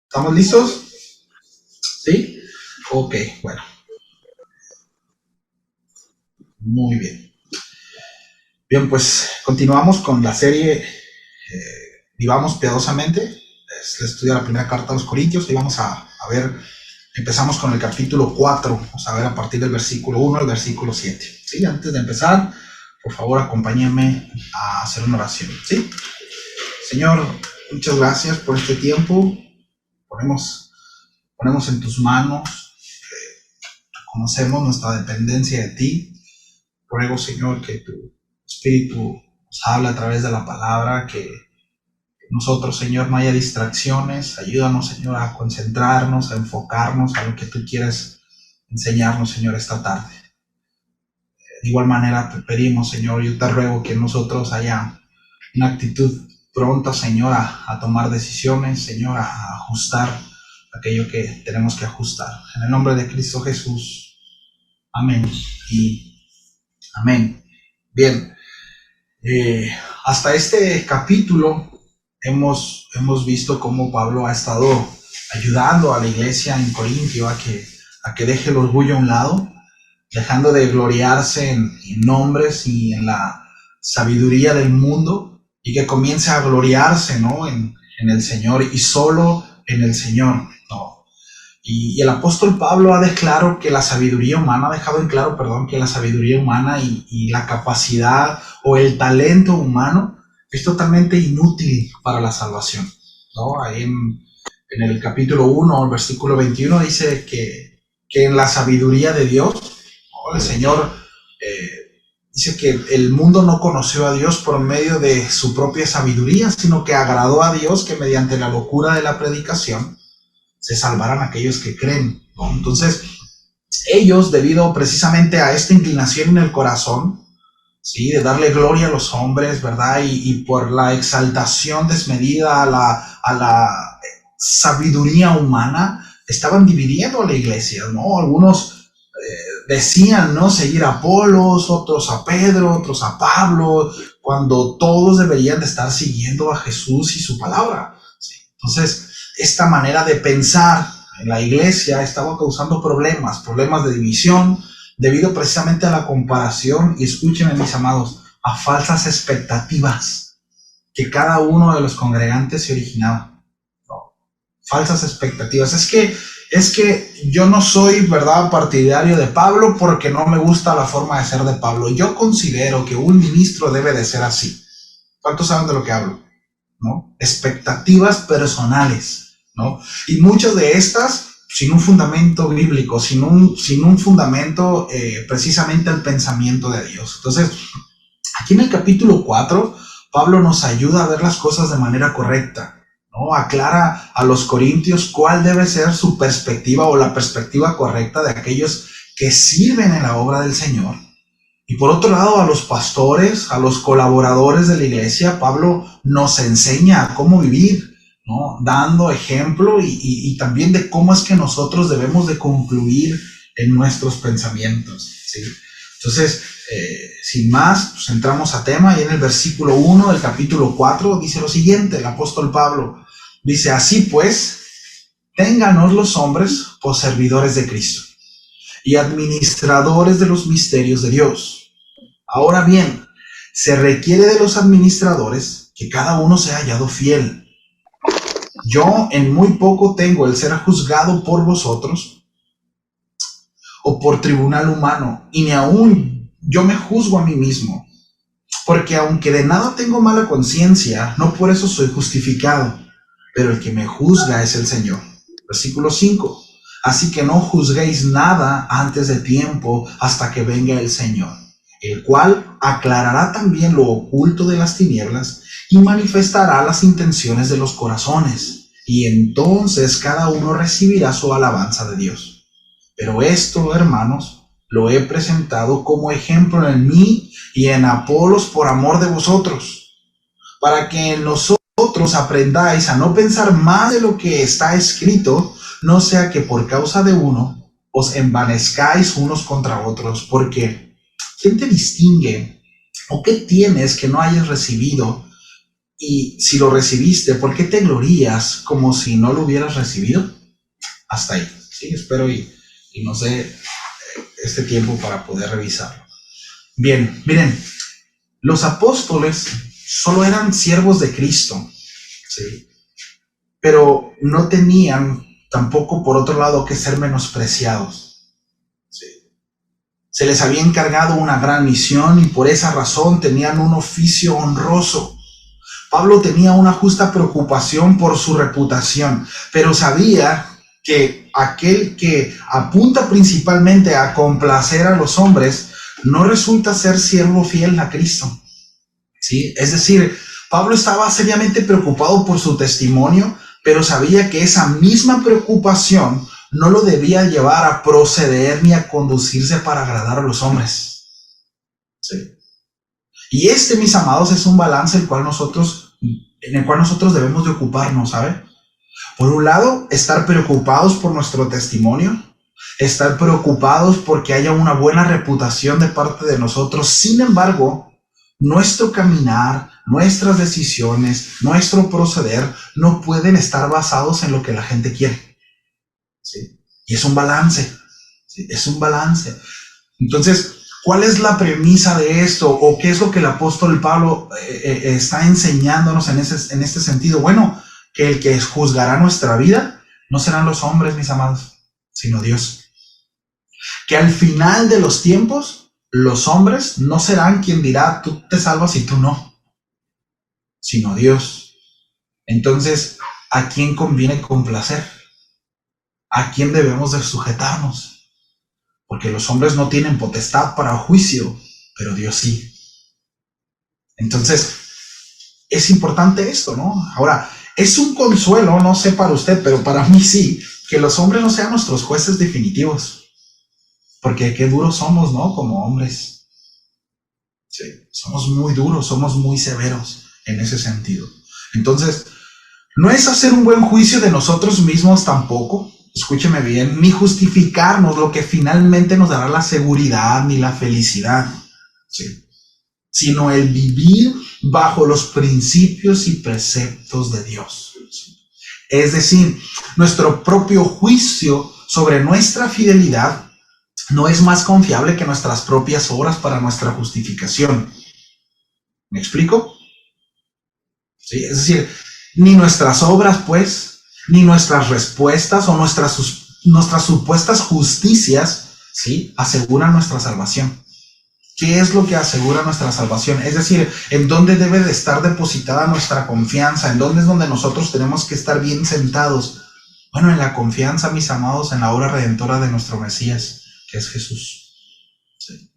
¿Estamos listos? ¿Sí? Ok, bueno, muy bien. Bien, pues continuamos con la serie Vivamos Piadosamente. Es el estudio de la primera carta a los Corintios y vamos a ver, empezamos con el capítulo 4, vamos a ver a partir del versículo 1 al versículo 7. ¿Sí? Antes de empezar, por favor, acompáñenme a hacer una oración. ¿Sí? Señor, muchas gracias por este tiempo. Ponemos en tus manos, conocemos nuestra dependencia de ti. Ruego, Señor, que tu Espíritu nos hable a través de la palabra, que nosotros, Señor, no haya distracciones. Ayúdanos, Señor, a concentrarnos, a enfocarnos a lo que tú quieres enseñarnos, Señor, esta tarde. De igual manera te pedimos, Señor, yo te ruego que en nosotros haya una actitud pronta, Señor, a tomar decisiones, Señor, a ajustar aquello que tenemos que ajustar. En el nombre de Cristo Jesús. Amén y amén. Bien. Hasta este capítulo hemos visto cómo Pablo ha estado ayudando a la iglesia en Corintio a que deje el orgullo a un lado, dejando de gloriarse en nombres y en la sabiduría del mundo, y que comience a gloriarse, ¿no?, en el Señor y solo en el Señor, ¿no? Y el apóstol Pablo ha dejado que la sabiduría humana, ha dejado en claro, perdón, que la sabiduría humana y la capacidad o el talento humano es totalmente inútil para la salvación, ¿no? Ahí en el capítulo 1, el versículo 21, dice que en la sabiduría de Dios, ¿no?, el Señor dice que el mundo no conoció a Dios por medio de su propia sabiduría, sino que agradó a Dios que mediante la locura de la predicación se salvarán aquellos que creen, ¿no? Entonces, ellos, debido precisamente a esta inclinación en el corazón, ¿sí?, de darle gloria a los hombres, ¿verdad? Y por la exaltación desmedida a la sabiduría humana, estaban dividiendo a la iglesia, ¿no? Algunos decían, ¿no?, seguir a Apolos, otros a Pedro, otros a Pablo, cuando todos deberían de estar siguiendo a Jesús y su palabra, ¿sí? Entonces, esta manera de pensar en la iglesia estaba causando problemas de división, debido precisamente a la comparación, y escúchenme, mis amados, a falsas expectativas que cada uno de los congregantes se originaba, ¿no? Falsas expectativas. Es que yo no soy, ¿verdad?, partidario de Pablo porque no me gusta la forma de ser de Pablo. Yo considero que un ministro debe de ser así. ¿Cuántos saben de lo que hablo? ¿No? Expectativas personales, ¿no? Y muchas de estas sin un fundamento bíblico, sin un fundamento precisamente al pensamiento de Dios. Entonces, aquí en el capítulo 4, Pablo nos ayuda a ver las cosas de manera correcta, ¿no? Aclara a los corintios cuál debe ser su perspectiva o la perspectiva correcta de aquellos que sirven en la obra del Señor. Y por otro lado, a los pastores, a los colaboradores de la iglesia, Pablo nos enseña cómo vivir, ¿no?, dando ejemplo y también de cómo es que nosotros debemos de concluir en nuestros pensamientos, ¿sí? Entonces, sin más, pues entramos a tema, y en el versículo 1 del capítulo 4 dice lo siguiente, el apóstol Pablo dice: así pues, téngannos los hombres por servidores de Cristo y administradores de los misterios de Dios. Ahora bien, se requiere de los administradores que cada uno sea hallado fiel. Yo en muy poco tengo el ser juzgado por vosotros o por tribunal humano, y ni aún yo me juzgo a mí mismo, porque aunque de nada tengo mala conciencia, no por eso soy justificado, pero el que me juzga es el Señor. Versículo 5. Así que no juzguéis nada antes de tiempo, hasta que venga el Señor, el cual aclarará también lo oculto de las tinieblas y manifestará las intenciones de los corazones, y entonces cada uno recibirá su alabanza de Dios. Pero esto, hermanos, lo he presentado como ejemplo en mí y en Apolos por amor de vosotros, para que en nosotros aprendáis a no pensar más de lo que está escrito, no sea que por causa de uno os envanezcáis unos contra otros, porque ¿quién te distingue? ¿O qué tienes que no hayas recibido? Y si lo recibiste, ¿por qué te glorías como si no lo hubieras recibido? Hasta ahí, ¿sí? Espero y nos dé este tiempo para poder revisarlo. Bien, miren, los apóstoles solo eran siervos de Cristo, ¿sí? Pero no tenían tampoco, por otro lado, que ser menospreciados, ¿sí? Se les había encargado una gran misión y por esa razón tenían un oficio honroso. Pablo tenía una justa preocupación por su reputación, pero sabía que aquel que apunta principalmente a complacer a los hombres no resulta ser siervo fiel a Cristo, ¿sí? Es decir, Pablo estaba seriamente preocupado por su testimonio, pero sabía que esa misma preocupación no lo debía llevar a proceder ni a conducirse para agradar a los hombres, ¿sí? Y mis amados, es un balance en el cual nosotros debemos de ocuparnos, ¿sabe? Por un lado, estar preocupados por nuestro testimonio, estar preocupados porque haya una buena reputación de parte de nosotros. Sin embargo, nuestro caminar, nuestras decisiones, nuestro proceder no pueden estar basados en lo que la gente quiere, ¿sí? Y es un balance, ¿sí? Es un balance. Entonces, ¿cuál es la premisa de esto? ¿O qué es lo que el apóstol Pablo está enseñándonos en este sentido? Bueno, que el que juzgará nuestra vida no serán los hombres, mis amados, sino Dios. Que al final de los tiempos, los hombres no serán quien dirá, tú te salvas y tú no, sino Dios. Entonces, ¿a quién conviene complacer? ¿A quién debemos de sujetarnos? Porque los hombres no tienen potestad para juicio, pero Dios sí. Entonces, es importante esto, ¿no? Ahora, es un consuelo, no sé para usted, pero para mí sí, que los hombres no sean nuestros jueces definitivos. Porque qué duros somos, ¿no? Como hombres. Sí, somos muy duros, somos muy severos en ese sentido. Entonces, no es hacer un buen juicio de nosotros mismos tampoco, escúcheme bien, ni justificarnos lo que finalmente nos dará la seguridad ni la felicidad, ¿sí? Sino el vivir bajo los principios y preceptos de Dios, ¿sí? Es decir, nuestro propio juicio sobre nuestra fidelidad no es más confiable que nuestras propias obras para nuestra justificación. ¿Me explico? ¿Sí? Es decir, ni nuestras obras, pues, ni nuestras respuestas o nuestras supuestas justicias, ¿sí?, aseguran nuestra salvación. ¿Qué es lo que asegura nuestra salvación? Es decir, ¿en dónde debe de estar depositada nuestra confianza? ¿En dónde es donde nosotros tenemos que estar bien sentados? Bueno, en la confianza, mis amados, en la obra redentora de nuestro Mesías, que es Jesús. ¿Sí?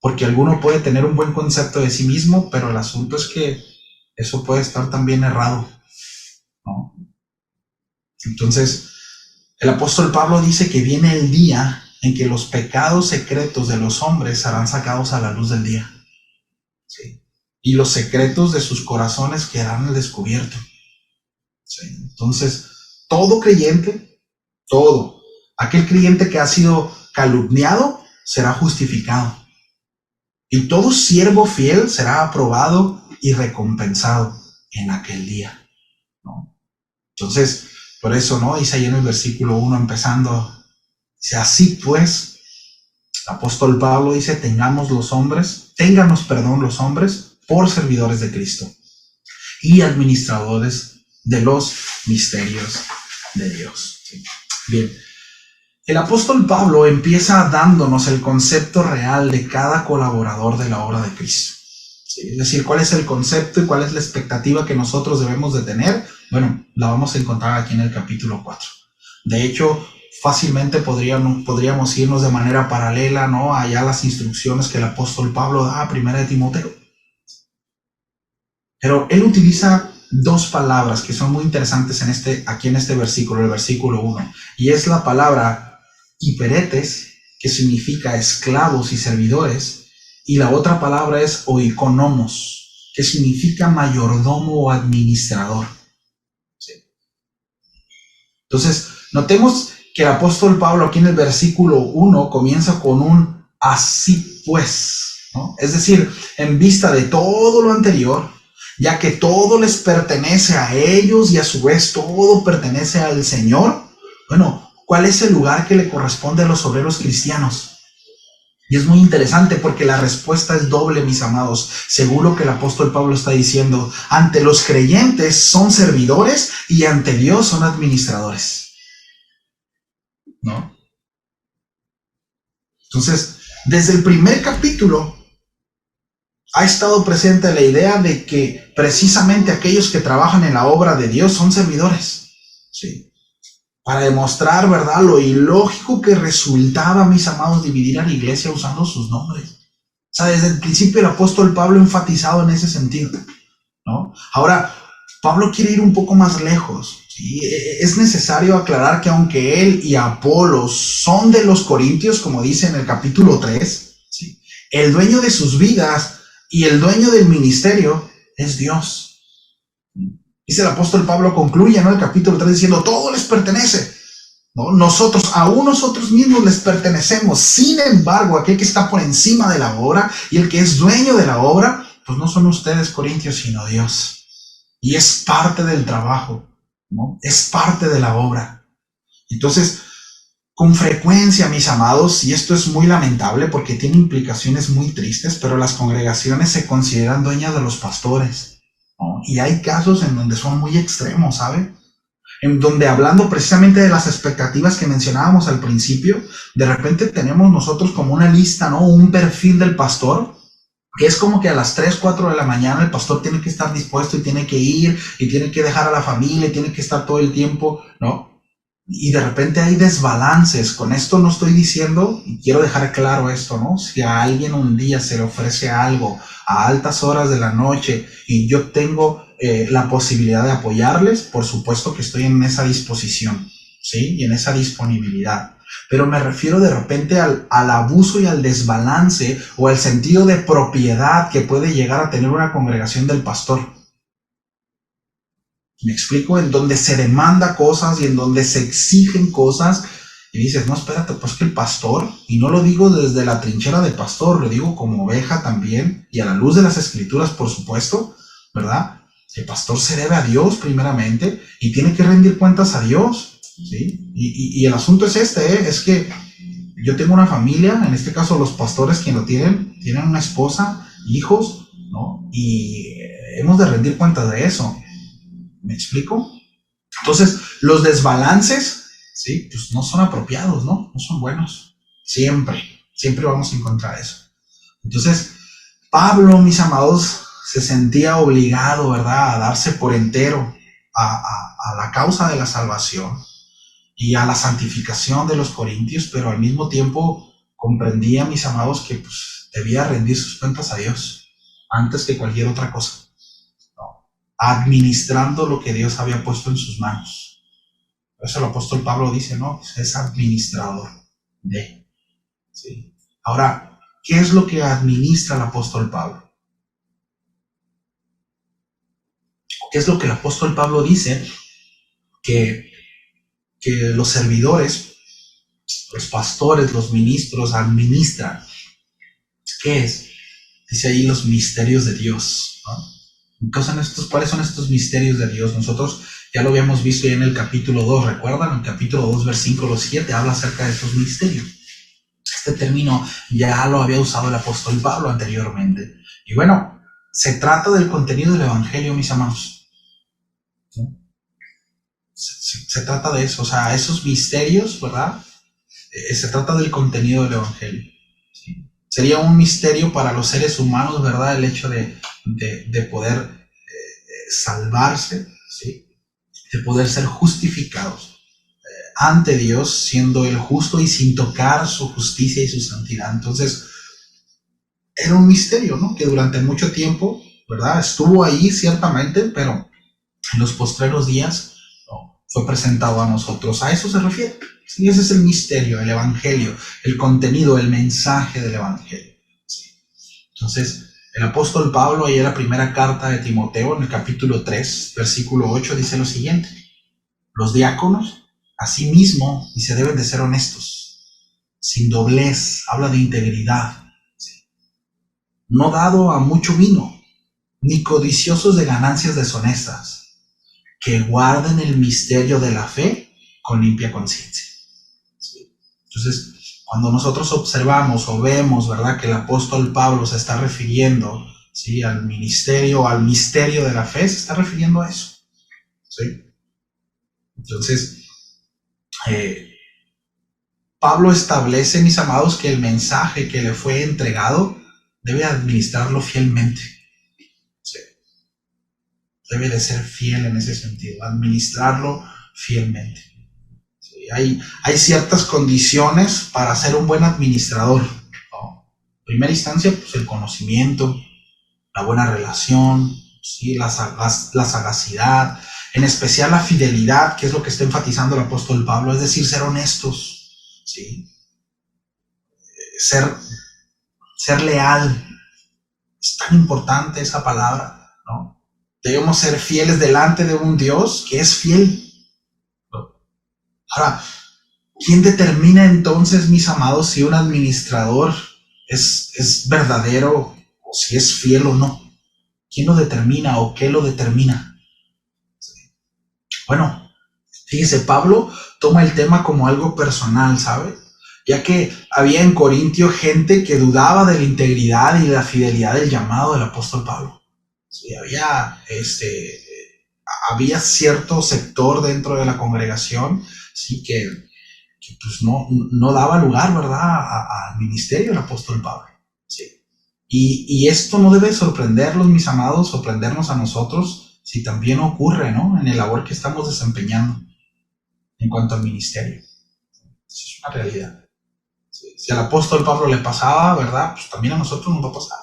Porque alguno puede tener un buen concepto de sí mismo, pero el asunto es que eso puede estar también errado, ¿no? Entonces, el apóstol Pablo dice que viene el día en que los pecados secretos de los hombres serán sacados a la luz del día, ¿sí? Y los secretos de sus corazones quedarán al descubierto, ¿sí? Entonces, todo creyente, aquel creyente que ha sido calumniado será justificado. Y todo siervo fiel será aprobado y recompensado en aquel día, ¿no? Entonces, por eso, ¿no? Dice ahí en el versículo 1 empezando, dice, así pues, el apóstol Pablo dice, ténganos los hombres por servidores de Cristo y administradores de los misterios de Dios. ¿Sí? Bien, el apóstol Pablo empieza dándonos el concepto real de cada colaborador de la obra de Cristo. ¿Sí? Es decir, cuál es el concepto y cuál es la expectativa que nosotros debemos de tener. Bueno, la vamos a encontrar aquí en el capítulo 4. De hecho, fácilmente podríamos irnos de manera paralela, ¿no?, allá las instrucciones que el apóstol Pablo da a Primera de Timoteo. Pero él utiliza dos palabras que son muy interesantes aquí en este versículo, el versículo 1. Y es la palabra hiperetes, que significa esclavos y servidores, y la otra palabra es oikonomos, que significa mayordomo o administrador. ¿Sí? Entonces, notemos que el apóstol Pablo aquí en el versículo 1 comienza con un así pues, ¿no? Es decir, en vista de todo lo anterior, ya que todo les pertenece a ellos y a su vez todo pertenece al Señor. Bueno, ¿cuál es el lugar que le corresponde a los obreros cristianos? Y es muy interesante porque la respuesta es doble, mis amados. Según lo que el apóstol Pablo está diciendo, ante los creyentes son servidores y ante Dios son administradores, ¿no? Entonces, desde el primer capítulo ha estado presente la idea de que precisamente aquellos que trabajan en la obra de Dios son servidores, ¿sí? Para demostrar, ¿verdad?, lo ilógico que resultaba, mis amados, dividir a la iglesia usando sus nombres. O sea, desde el principio el apóstol Pablo ha enfatizado en ese sentido, ¿no? Ahora, Pablo quiere ir un poco más lejos, ¿sí? Es necesario aclarar que aunque él y Apolos son de los corintios, como dice en el capítulo 3, ¿sí?, el dueño de sus vidas y el dueño del ministerio es Dios. Dice el apóstol Pablo, concluye, ¿no?, el capítulo 3 diciendo, todo les pertenece, ¿no? Aún nosotros mismos les pertenecemos. Sin embargo, aquel que está por encima de la obra y el que es dueño de la obra, pues no son ustedes, corintios, sino Dios. Y es parte del trabajo, ¿no? Es parte de la obra. Entonces, con frecuencia, mis amados, y esto es muy lamentable porque tiene implicaciones muy tristes, pero las congregaciones se consideran dueñas de los pastores, ¿no? Y hay casos en donde son muy extremos, ¿sabe? En donde, hablando precisamente de las expectativas que mencionábamos al principio, de repente tenemos nosotros como una lista, ¿no?, un perfil del pastor, que es como que a las 3, 4 de la mañana el pastor tiene que estar dispuesto y tiene que ir y tiene que dejar a la familia y tiene que estar todo el tiempo, ¿no? Y de repente hay desbalances. Con esto no estoy diciendo, y quiero dejar claro esto, ¿no? Si a alguien un día se le ofrece algo a altas horas de la noche y yo tengo la posibilidad de apoyarles, por supuesto que estoy en esa disposición, ¿sí? Y en esa disponibilidad. Pero me refiero de repente al abuso y al desbalance o al sentido de propiedad que puede llegar a tener una congregación del pastor. ¿Me explico? En donde se demanda cosas y en donde se exigen cosas y dices, no, espérate, pues que el pastor, y no lo digo desde la trinchera de pastor, lo digo como oveja también y a la luz de las escrituras, por supuesto, ¿verdad? El pastor se debe a Dios primeramente y tiene que rendir cuentas a Dios, ¿sí? Y el asunto es es que yo tengo una familia, en este caso los pastores quien lo tienen una esposa, hijos, ¿no? Y hemos de rendir cuentas de eso. ¿Me explico? Entonces, los desbalances, ¿sí?, pues no son apropiados, ¿no? No son buenos. Siempre vamos a encontrar eso. Entonces, Pablo, mis amados, se sentía obligado, ¿verdad?, a darse por entero a la causa de la salvación y a la santificación de los corintios, pero al mismo tiempo comprendía, mis amados, que pues debía rendir sus cuentas a Dios antes que cualquier otra cosa, administrando lo que Dios había puesto en sus manos. Por eso el apóstol Pablo dice, ¿no?, es administrador de, ¿sí? Ahora, ¿qué es lo que administra el apóstol Pablo? ¿Qué es lo que el apóstol Pablo dice que los servidores, los pastores, los ministros administran? ¿Qué es? Dice ahí los misterios de Dios, ¿no? ¿Cuáles son estos misterios de Dios? Nosotros ya lo habíamos visto ya en el capítulo 2, ¿recuerdan? En el capítulo 2, versículo 7, habla acerca de estos misterios. Este término ya lo había usado el apóstol Pablo anteriormente. Y bueno, se trata del contenido del evangelio, mis amados, ¿sí? Se trata de eso, o sea, esos misterios, ¿verdad? Se trata del contenido del evangelio, ¿sí? Sería un misterio para los seres humanos, ¿verdad?, el hecho de poder salvarse, ¿sí?, de poder ser justificados ante Dios, siendo Él justo y sin tocar su justicia y su santidad. Entonces, era un misterio, ¿no?, que durante mucho tiempo, ¿verdad?, estuvo ahí ciertamente, pero en los postreros días, ¿no?, fue presentado a nosotros. A eso se refiere. Sí, ese es el misterio, el evangelio, el contenido, el mensaje del evangelio, ¿sí? Entonces, el apóstol Pablo, ahí en la primera carta de Timoteo, en el capítulo 3, versículo 8, dice lo siguiente: los diáconos, asimismo, dice, deben de ser honestos, sin doblez, habla de integridad, ¿sí?, no dado a mucho vino, ni codiciosos de ganancias deshonestas, que guarden el misterio de la fe con limpia conciencia. ¿Sí? Entonces, cuando nosotros observamos o vemos, ¿verdad?, que el apóstol Pablo se está refiriendo, ¿sí?, al ministerio, al misterio de la fe, se está refiriendo a eso. ¿Sí? Entonces, Pablo establece, mis amados, que el mensaje que le fue entregado debe administrarlo fielmente. ¿Sí? Debe de ser fiel en ese sentido, administrarlo fielmente. ¿Sí? Hay ciertas condiciones para ser un buen administrador, ¿no? En primera instancia, pues el conocimiento, la buena relación, ¿sí?, la sagacidad, en especial la fidelidad, que es lo que está enfatizando el apóstol Pablo, es decir, ser honestos, ¿sí? Ser leal. Es tan importante esa palabra, ¿no? Debemos ser fieles delante de un Dios que es fiel, ¿no? Ahora, ¿quién determina entonces, mis amados, si un administrador es verdadero o si es fiel o no? ¿Quién lo determina o qué lo determina? Bueno, fíjese, Pablo toma el tema como algo personal, ¿sabe? Ya que había en Corintio gente que dudaba de la integridad y de la fidelidad del llamado del apóstol Pablo. Sí, había cierto sector dentro de la congregación, sí, que pues no daba lugar, ¿verdad?, al ministerio del apóstol Pablo. Sí. Y esto no debe sorprenderlos, mis amados, sorprendernos a nosotros, si también ocurre, ¿no?, en el labor que estamos desempeñando en cuanto al ministerio. Eso es una realidad. Si al apóstol Pablo le pasaba, ¿verdad?, pues también a nosotros nos va a pasar.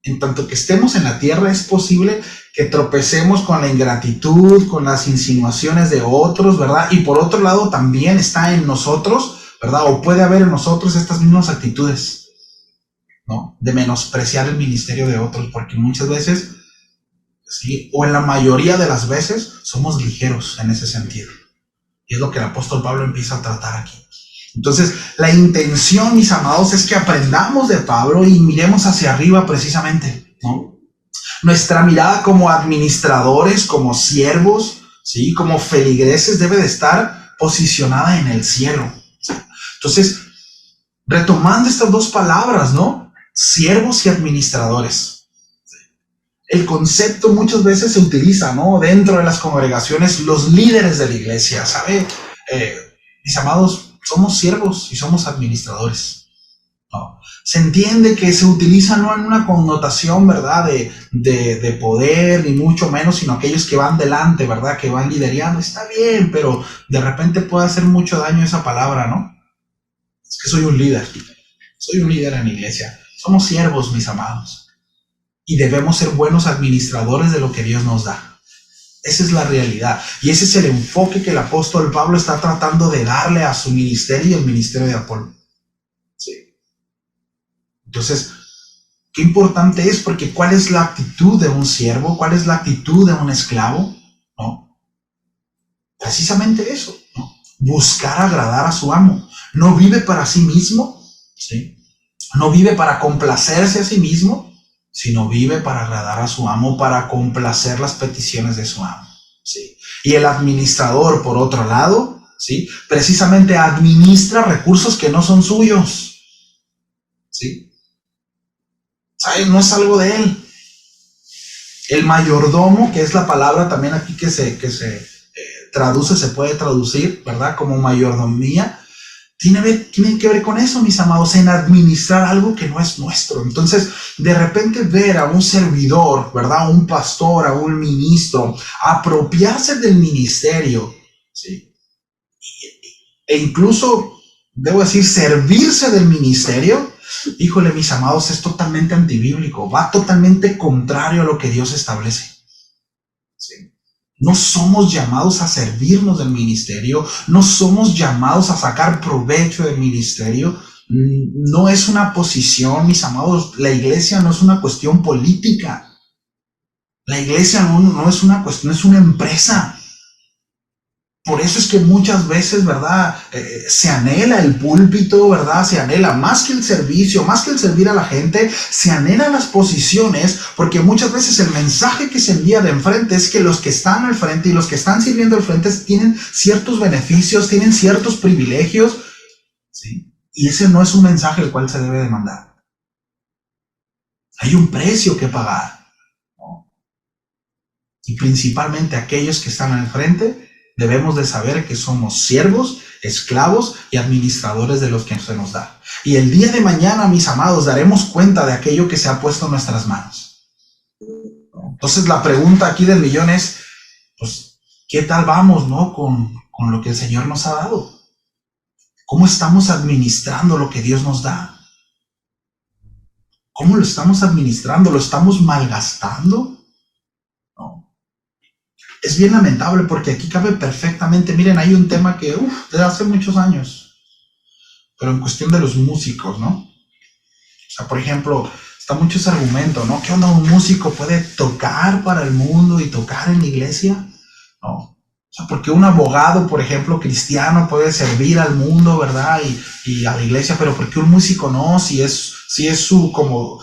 En tanto que estemos en la tierra, es posible que tropecemos con la ingratitud, con las insinuaciones de otros, ¿verdad? Y por otro lado también está en nosotros, ¿verdad?, o puede haber en nosotros estas mismas actitudes, ¿no?, de menospreciar el ministerio de otros, porque muchas veces, sí, o en la mayoría de las veces, somos ligeros en ese sentido. Y es lo que el apóstol Pablo empieza a tratar aquí. Entonces, la intención, mis amados, es que aprendamos de Pablo y miremos hacia arriba precisamente, ¿no? Nuestra mirada como administradores, como siervos, ¿sí?, como feligreses, debe de estar posicionada en el cielo. Entonces, retomando estas dos palabras, ¿no?, siervos y administradores. El concepto muchas veces se utiliza, ¿no?, dentro de las congregaciones, los líderes de la iglesia, ¿sabe? Mis amados, somos siervos y somos administradores, ¿no? Se entiende que se utiliza no en una connotación, ¿verdad?, de poder, ni mucho menos, sino aquellos que van delante, ¿verdad?, que van liderando. Está bien, pero de repente puede hacer mucho daño esa palabra, ¿no? Es que soy un líder en la iglesia. Somos siervos, mis amados, y debemos ser buenos administradores de lo que Dios nos da. Esa es la realidad. Y ese es el enfoque que el apóstol Pablo está tratando de darle a su ministerio y el ministerio de Apolo. Sí. Entonces, qué importante es, porque ¿cuál es la actitud de un siervo? ¿Cuál es la actitud de un esclavo? ¿No? Precisamente eso, ¿no? Buscar agradar a su amo. No vive para sí mismo, ¿sí? No vive para complacerse a sí mismo, sino vive para agradar a su amo, para complacer las peticiones de su amo, ¿sí? Y el administrador, por otro lado, ¿sí?, precisamente administra recursos que no son suyos, ¿sí? ¿Sabe? No es algo de él. El mayordomo, que es la palabra también aquí que se traduce, se puede traducir, ¿verdad?, como mayordomía, tiene que ver con eso, mis amados, en administrar algo que no es nuestro. Entonces, de repente ver a un servidor, ¿verdad?, a un pastor, a un ministro, apropiarse del ministerio, ¿sí?, e incluso, debo decir, servirse del ministerio, híjole, mis amados, es totalmente antibíblico, va totalmente contrario a lo que Dios establece, ¿sí? No somos llamados a servirnos del ministerio, no somos llamados a sacar provecho del ministerio. No es una posición, mis amados. La iglesia no es una cuestión política. La iglesia no es una cuestión, es una empresa. Por eso es que muchas veces, ¿verdad? Se anhela el púlpito, ¿verdad? Se anhela más que el servicio, más que el servir a la gente, se anhela las posiciones, porque muchas veces el mensaje que se envía de enfrente es que los que están al frente y los que están sirviendo al frente tienen ciertos beneficios, tienen ciertos privilegios, ¿sí? Y ese no es un mensaje el cual se debe demandar. Hay un precio que pagar, ¿no? Y principalmente aquellos que están al frente, debemos de saber que somos siervos, esclavos y administradores de los que se nos da. Y el día de mañana, mis amados, daremos cuenta de aquello que se ha puesto en nuestras manos. Entonces la pregunta aquí del millón es, pues, ¿qué tal vamos, no? Con lo que el Señor nos ha dado. ¿Cómo estamos administrando lo que Dios nos da? ¿Cómo lo estamos administrando? ¿Lo estamos malgastando? No. Es bien lamentable porque aquí cabe perfectamente. Miren, hay un tema que, desde hace muchos años, pero en cuestión de los músicos, ¿no? O sea, por ejemplo, está mucho ese argumento, ¿no? ¿Qué onda un músico puede tocar para el mundo y tocar en la iglesia? No. O sea, porque un abogado, por ejemplo, cristiano puede servir al mundo, ¿verdad? Y a la iglesia, pero ¿por qué un músico no? Si es su, como,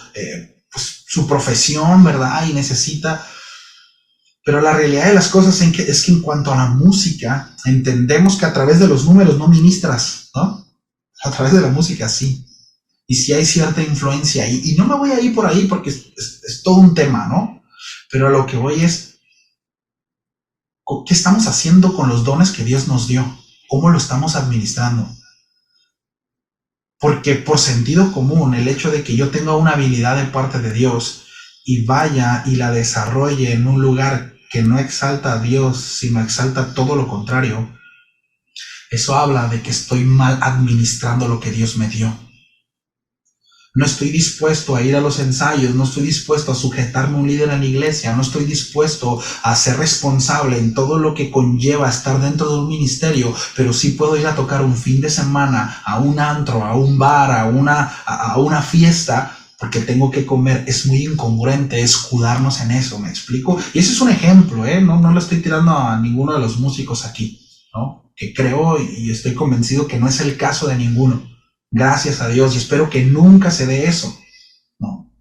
pues, su profesión, ¿verdad? Y necesita... Pero la realidad de las cosas es que en cuanto a la música, entendemos que a través de los números no ministras, ¿no? A través de la música sí. Y sí hay cierta influencia ahí. Y no me voy a ir por ahí porque es todo un tema, ¿no? Pero a lo que voy es, ¿qué estamos haciendo con los dones que Dios nos dio? ¿Cómo lo estamos administrando? Porque por sentido común, el hecho de que yo tenga una habilidad de parte de Dios y vaya y la desarrolle en un lugar que no exalta a Dios, sino exalta todo lo contrario, eso habla de que estoy mal administrando lo que Dios me dio. No estoy dispuesto a ir a los ensayos, no estoy dispuesto a sujetarme a un líder en la iglesia, no estoy dispuesto a ser responsable en todo lo que conlleva estar dentro de un ministerio, pero sí puedo ir a tocar un fin de semana a un antro, a un bar, a una fiesta, porque tengo que comer. Es muy incongruente escudarnos en eso, ¿me explico? Y ese es un ejemplo, no le estoy tirando a ninguno de los músicos aquí, ¿no? Que creo y estoy convencido que no es el caso de ninguno. Gracias a Dios, y espero que nunca se dé eso, ¿no?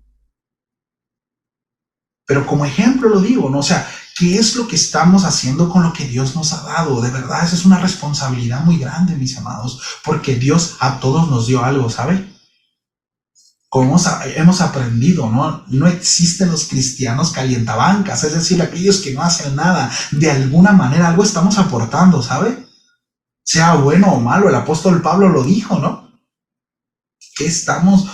Pero como ejemplo lo digo, ¿no? O sea, ¿qué es lo que estamos haciendo con lo que Dios nos ha dado? De verdad, esa es una responsabilidad muy grande, mis amados, porque Dios a todos nos dio algo, ¿sabe? Como hemos aprendido, ¿no? No existen los cristianos calientabancas, es decir, aquellos que no hacen nada. De alguna manera algo estamos aportando, ¿sabe? Sea bueno o malo, el apóstol Pablo lo dijo, ¿no? ¿Qué estamos,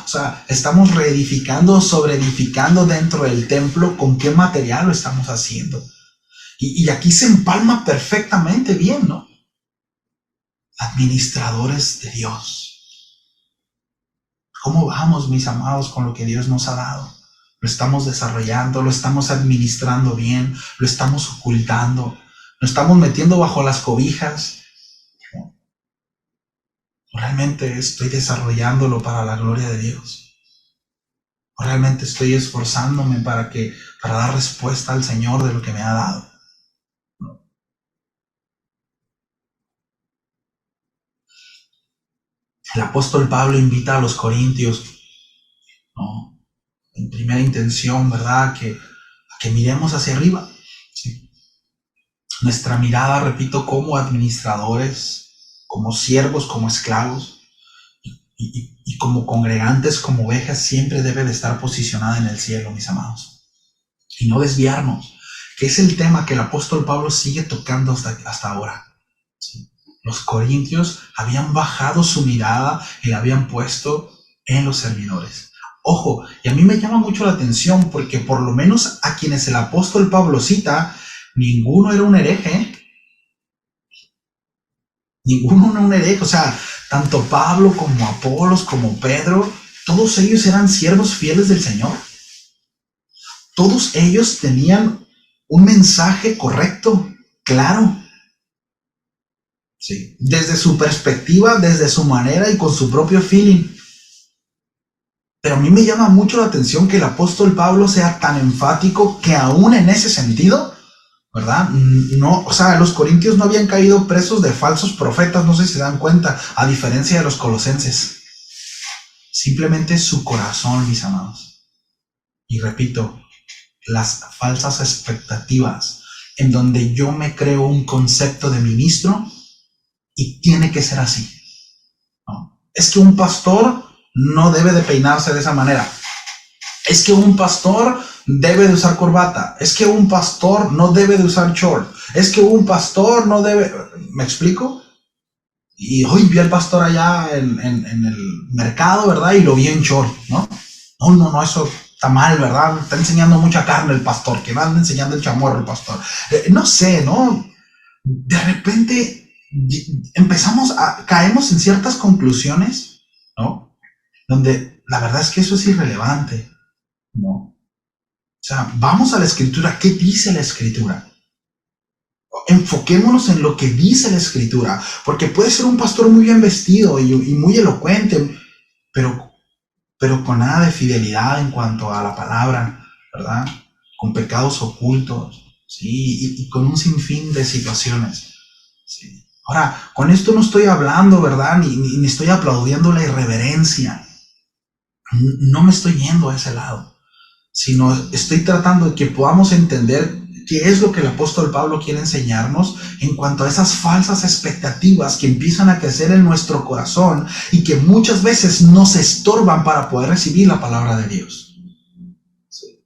estamos reedificando, sobreedificando dentro del templo? ¿Con qué material lo estamos haciendo? Y aquí se empalma perfectamente bien, ¿no? Administradores de Dios. ¿Cómo vamos, mis amados, con lo que Dios nos ha dado? ¿Lo estamos desarrollando? ¿Lo estamos administrando bien? ¿Lo estamos ocultando? ¿Lo estamos metiendo bajo las cobijas? ¿Realmente estoy desarrollándolo para la gloria de Dios? ¿O realmente estoy esforzándome para dar respuesta al Señor de lo que me ha dado? El apóstol Pablo invita a los corintios, ¿no? En primera intención, ¿verdad? A que miremos hacia arriba, ¿sí? Nuestra mirada, repito, como administradores, como siervos, como esclavos, y como congregantes, como ovejas, siempre debe de estar posicionada en el cielo, mis amados. Y no desviarnos, que es el tema que el apóstol Pablo sigue tocando hasta ahora. ¿Sí? Los corintios habían bajado su mirada y la habían puesto en los servidores. Ojo, y a mí me llama mucho la atención porque por lo menos a quienes el apóstol Pablo cita, ninguno era un hereje. Ninguno era un hereje. O sea, tanto Pablo como Apolos como Pedro, todos ellos eran siervos fieles del Señor. Todos ellos tenían un mensaje correcto, claro. Sí, desde su perspectiva, desde su manera y con su propio feeling. Pero a mí me llama mucho la atención que el apóstol Pablo sea tan enfático que aún en ese sentido, ¿verdad? No, o sea, los corintios no habían caído presos de falsos profetas, no sé si se dan cuenta, a diferencia de los colosenses. Simplemente su corazón, mis amados. Y repito, las falsas expectativas en donde yo me creo un concepto de ministro y tiene que ser así, ¿no? Es que un pastor no debe de peinarse de esa manera. Es que un pastor debe de usar corbata. Es que un pastor no debe de usar short. Es que un pastor no debe... ¿Me explico? Y hoy vi al pastor allá en el mercado, ¿verdad? Y lo vi en short, ¿no? No, eso está mal, ¿verdad? Está enseñando mucha carne el pastor, que va enseñando el chamorro el pastor. No sé, ¿no? De repente caemos en ciertas conclusiones, ¿no? Donde la verdad es que eso es irrelevante, ¿no? O sea, vamos a la escritura. ¿Qué dice la escritura? Enfoquémonos en lo que dice la escritura, porque puede ser un pastor muy bien vestido y muy elocuente, pero con nada de fidelidad en cuanto a la palabra, ¿verdad? Con pecados ocultos, ¿sí? Y con un sinfín de situaciones, ¿sí? Ahora, con esto no estoy hablando, ¿verdad? Ni estoy aplaudiendo la irreverencia. No me estoy yendo a ese lado, sino estoy tratando de que podamos entender qué es lo que el apóstol Pablo quiere enseñarnos en cuanto a esas falsas expectativas que empiezan a crecer en nuestro corazón y que muchas veces nos estorban para poder recibir la palabra de Dios. Sí.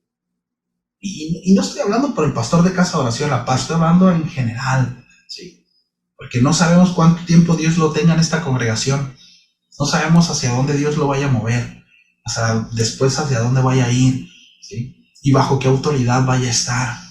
Y no estoy hablando por el pastor de Casa de Oración La Paz, estoy hablando en general, ¿sí? Porque no sabemos cuánto tiempo Dios lo tenga en esta congregación, no sabemos hacia dónde Dios lo vaya a mover, después hacia dónde vaya a ir, ¿sí? Y bajo qué autoridad vaya a estar.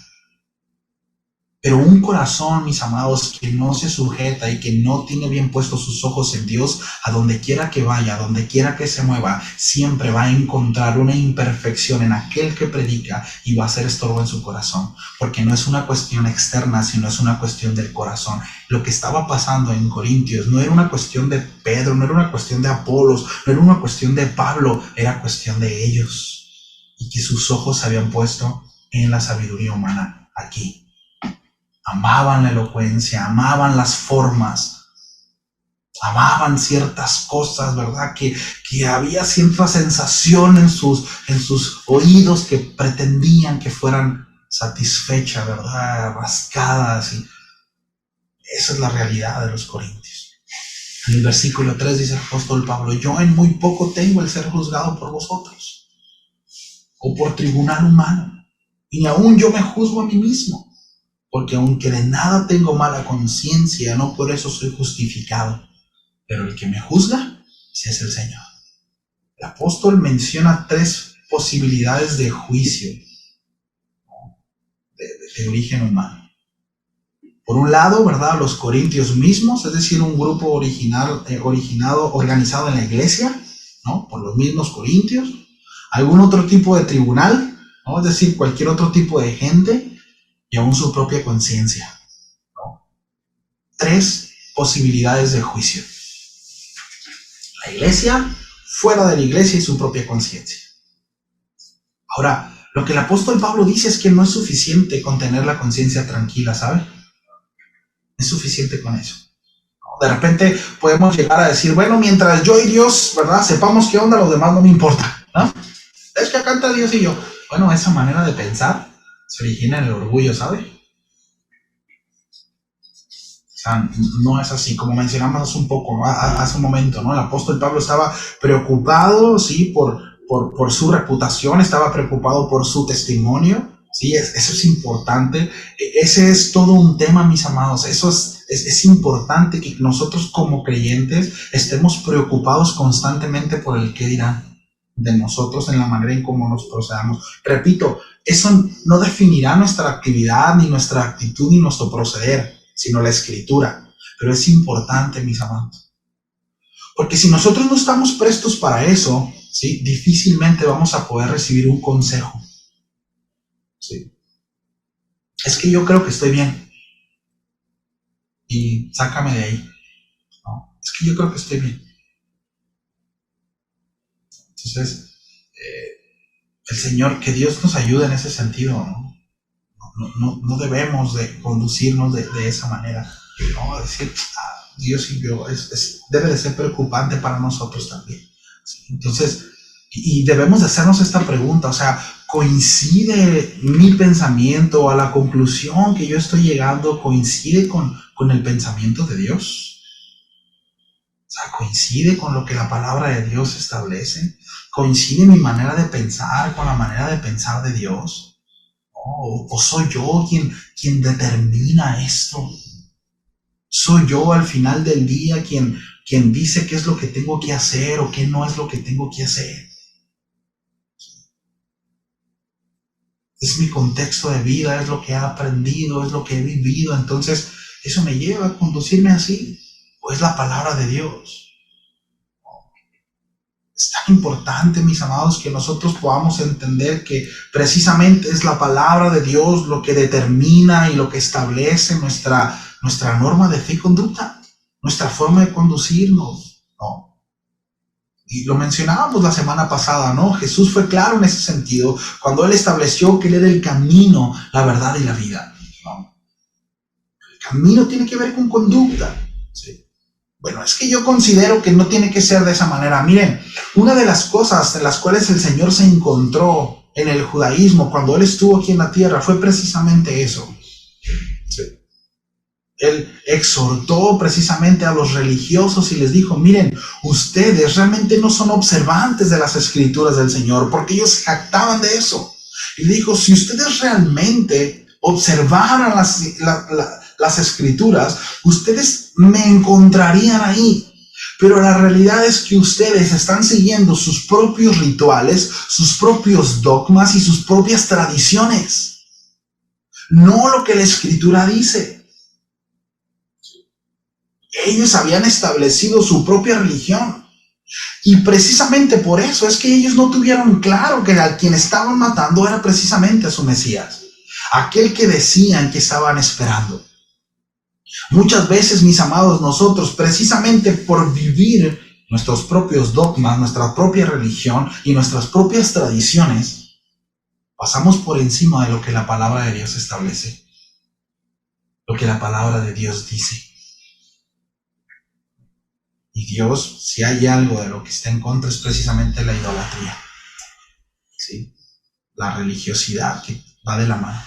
Pero un corazón, mis amados, que no se sujeta y que no tiene bien puestos sus ojos en Dios, a donde quiera que vaya, a donde quiera que se mueva, siempre va a encontrar una imperfección en aquel que predica y va a ser estorbo en su corazón. Porque no es una cuestión externa, sino es una cuestión del corazón. Lo que estaba pasando en Corintios no era una cuestión de Pedro, no era una cuestión de Apolos, no era una cuestión de Pablo, era cuestión de ellos. Y que sus ojos se habían puesto en la sabiduría humana aquí. Amaban la elocuencia, amaban las formas, amaban ciertas cosas, ¿verdad? Que había cierta sensación en sus oídos que pretendían que fueran satisfechas, ¿verdad? Rascadas. Y esa es la realidad de los corintios. En el versículo 3 dice el apóstol Pablo: yo en muy poco tengo el ser juzgado por vosotros, o por tribunal humano, y aún yo me juzgo a mí mismo. Porque aunque de nada tengo mala conciencia, no por eso soy justificado. Pero el que me juzga, ese es el Señor. El apóstol menciona 3 posibilidades de juicio de origen humano. Por un lado, ¿verdad? Los corintios mismos, es decir, un grupo organizado en la iglesia, ¿no? Por los mismos corintios. Algún otro tipo de tribunal, ¿no? Es decir, cualquier otro tipo de gente, y aún su propia conciencia, ¿no? 3 posibilidades de juicio. La iglesia, fuera de la iglesia y su propia conciencia. Ahora, lo que el apóstol Pablo dice es que no es suficiente con tener la conciencia tranquila, ¿sabe? Es suficiente con eso. De repente podemos llegar a decir, bueno, mientras yo y Dios, ¿verdad? Sepamos qué onda, los demás no me importa, ¿no? Es que acá está Dios y yo. Bueno, esa manera de pensar se origina en el orgullo, ¿sabe? O sea, no es así, como mencionamos hace un momento, ¿no? El apóstol Pablo estaba preocupado, ¿sí? Por su reputación, estaba preocupado por su testimonio, ¿sí? Eso es importante. Ese es todo un tema, mis amados. Eso es importante que nosotros como creyentes estemos preocupados constantemente por el qué dirán de nosotros en la manera en cómo nos procedamos. Repito, eso no definirá nuestra actividad, ni nuestra actitud, ni nuestro proceder, sino la escritura. Pero es importante, mis amados, porque si nosotros no estamos prestos para eso, ¿sí? Difícilmente vamos a poder recibir un consejo, ¿sí? Es que yo creo que estoy bien y sácame de ahí, ¿no? Es que yo creo que estoy bien. Entonces, el Señor, que Dios nos ayude en ese sentido, ¿no? No debemos de conducirnos de esa manera. No decir, Dios y yo, debe de ser preocupante para nosotros también. ¿Sí? Entonces, y debemos de hacernos esta pregunta, o sea, ¿coincide mi pensamiento a la conclusión que yo estoy llegando, coincide con el pensamiento de Dios? O sea, ¿coincide con lo que la palabra de Dios establece? ¿Coincide mi manera de pensar con la manera de pensar de Dios? ¿O soy yo quien determina esto? ¿Soy yo al final del día quien dice qué es lo que tengo que hacer o qué no es lo que tengo que hacer? Es mi contexto de vida, es lo que he aprendido, es lo que he vivido. Entonces, eso me lleva a conducirme así. ¿O es la palabra de Dios? Es tan importante, mis amados, que nosotros podamos entender que precisamente es la palabra de Dios lo que determina y lo que establece nuestra norma de fe y conducta, nuestra forma de conducirnos, ¿no? Y lo mencionábamos la semana pasada, ¿no? Jesús fue claro en ese sentido cuando Él estableció que Él era el camino, la verdad y la vida, ¿no? El camino tiene que ver con conducta, ¿sí? Bueno, es que yo considero que no tiene que ser de esa manera. Miren, una de las cosas en las cuales el Señor se encontró en el judaísmo cuando Él estuvo aquí en la tierra fue precisamente eso. Sí. Él exhortó precisamente a los religiosos y les dijo, miren, ustedes realmente no son observantes de las escrituras del Señor, porque ellos se jactaban de eso. Y dijo, si ustedes realmente observaran las escrituras, ustedes me encontrarían ahí. Pero la realidad es que ustedes están siguiendo sus propios rituales, sus propios dogmas y sus propias tradiciones, no lo que la escritura dice. Ellos habían establecido su propia religión. Y precisamente por eso es que ellos no tuvieron claro que a quien estaban matando era precisamente a su Mesías, aquel que decían que estaban esperando. Muchas veces, mis amados, nosotros precisamente por vivir nuestros propios dogmas, nuestra propia religión y nuestras propias tradiciones, pasamos por encima de lo que la palabra de Dios establece, lo que la palabra de Dios dice. Y Dios, si hay algo de lo que está en contra, es precisamente la idolatría, ¿sí? La religiosidad que va de la mano.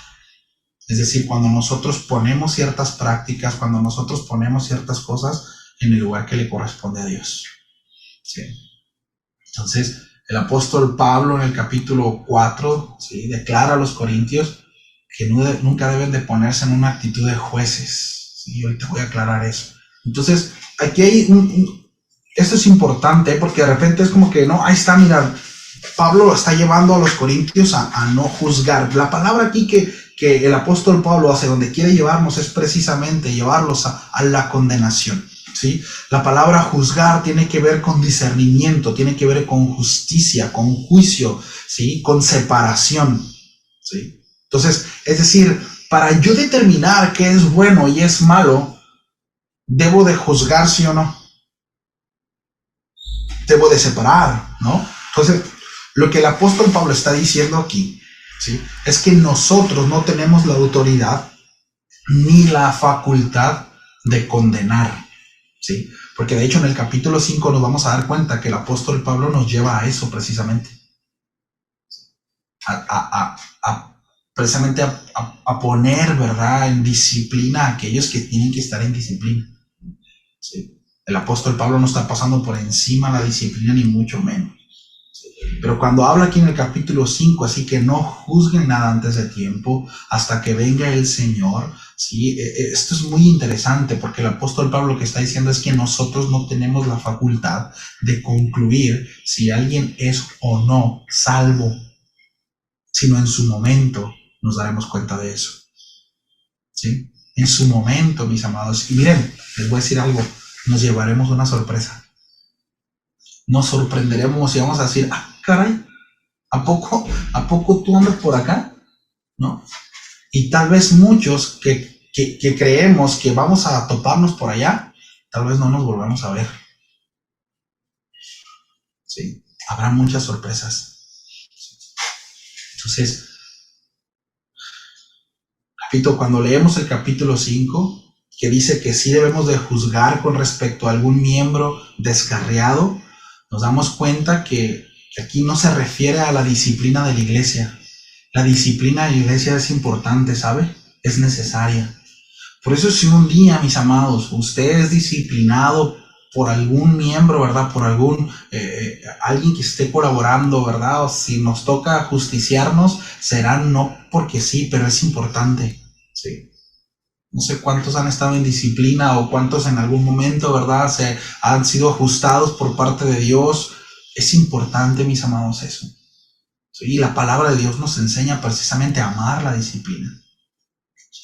Es decir, cuando nosotros ponemos ciertas prácticas, cuando nosotros ponemos ciertas cosas en el lugar que le corresponde a Dios, ¿sí? Entonces, el apóstol Pablo en el capítulo 4, ¿sí?, declara a los corintios que nunca deben de ponerse en una actitud de jueces, ¿sí? Y ahorita voy a aclarar eso. Entonces, aquí hay esto es importante porque de repente es como que, no, ahí está, mira, Pablo lo está llevando a los corintios a no juzgar. La palabra aquí que el apóstol Pablo hace donde quiere llevarnos es precisamente llevarlos a la condenación, ¿sí? La palabra juzgar tiene que ver con discernimiento, tiene que ver con justicia, con juicio, ¿sí?, con separación, ¿sí? Entonces, es decir, para yo determinar qué es bueno y es malo, debo de juzgar, ¿sí o no? Debo de separar, ¿no? Entonces, lo que el apóstol Pablo está diciendo aquí, ¿sí?, es que nosotros no tenemos la autoridad ni la facultad de condenar, ¿sí? Porque de hecho en el capítulo 5 nos vamos a dar cuenta que el apóstol Pablo nos lleva a eso precisamente, precisamente a poner, ¿verdad?, en disciplina a aquellos que tienen que estar en disciplina, ¿sí? El apóstol Pablo no está pasando por encima de la disciplina ni mucho menos. Pero cuando habla aquí en el capítulo 5, así que no juzguen nada antes de tiempo, hasta que venga el Señor, ¿sí? Esto es muy interesante porque el apóstol Pablo lo que está diciendo es que nosotros no tenemos la facultad de concluir si alguien es o no salvo, sino en su momento nos daremos cuenta de eso, ¿sí? En su momento, mis amados. Y miren, les voy a decir algo, nos llevaremos una sorpresa. Nos sorprenderemos y vamos a decir, caray, ¿a poco tú andas por acá? ¿No? Y tal vez muchos que creemos que vamos a toparnos por allá, tal vez no nos volvamos a ver. ¿Sí? Habrá muchas sorpresas. Entonces, Repito, cuando leemos el capítulo 5, que dice que sí debemos de juzgar con respecto a algún miembro descarriado, nos damos cuenta que aquí no se refiere a la disciplina de la iglesia. La disciplina de la iglesia es importante, ¿sabe? Es necesaria. Por eso si un día, mis amados, usted es disciplinado por algún miembro, ¿verdad? Por alguien que esté colaborando, ¿verdad? O si nos toca justiciarnos, será no porque sí, pero es importante, ¿sí? No sé cuántos han estado en disciplina o cuántos en algún momento, ¿verdad? Se han sido ajustados por parte de Dios. Es importante, mis amados, eso. ¿Sí? Y la palabra de Dios nos enseña precisamente a amar la disciplina.